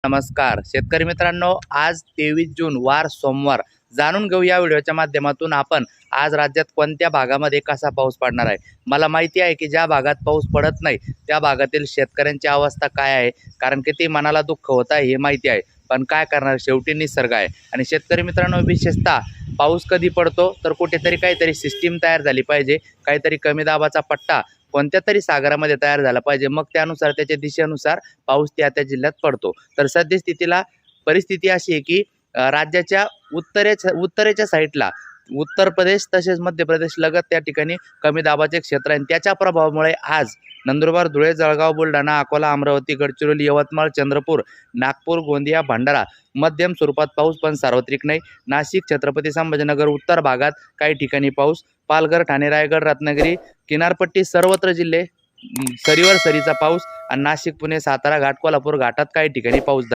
नमस्कार शेतकरी मित्रांनो, आज 23 जून वार सोमवार. जाणून घेऊ या व्हिडिओच्या माध्यमातून आपण आज राज्यात कोणत्या भागामध्ये कसा पाऊस पडणार आहे. मला माहिती आहे की ज्या भागात पाऊस पडत नाही त्या भागातील शेतकऱ्यांची अवस्था काय आहे, कारण की ते मनाला दुःख होत आहे हे माहिती आहे. पण काय करणार, शेवटी निसर्ग आहे. आणि शेतकरी मित्रांनो, विशेषतः पाऊस कधी पडतो तर कुठेतरी काहीतरी सिस्टीम तयार झाली पाहिजे, काहीतरी कमी दाबाचा पट्टा कोणत्या तरी सागरामध्ये तयार झाला पाहिजे, मग त्यानुसार त्याच्या दिशेनुसार पाऊस त्या जिल्ह्यात पडतो. तर सद्यस्थितीला परिस्थिती अशी आहे की राज्याच्या उत्तरेच्या साईडला उत्तर प्रदेश तसेच मध्य प्रदेश लगत त्या ठिकाणी कमी दाबाचे क्षेत्र आहे. त्याच्या प्रभावामुळे आज नंदुरबार, धुळे, जळगाव, बुलढाणा, अकोला, अमरावती, गडचिरोली, यवतमाळ, चंद्रपूर, नागपूर, गोंदिया, भंडारा मध्यम स्वरूपात पाऊस पण सार्वत्रिक नाही. नाशिक, छत्रपती संभाजीनगर उत्तर भागात काही ठिकाणी पाऊस, पालघर, ठाणे, रायगड, रत्नागिरी किनारपट्टी सर्वत्र जिल्हे सरीवर सरीचा पाऊस आणि नाशिक, पुणे, सातारा घाट, कोल्हापूर घाटात काही ठिकाणी पाऊस.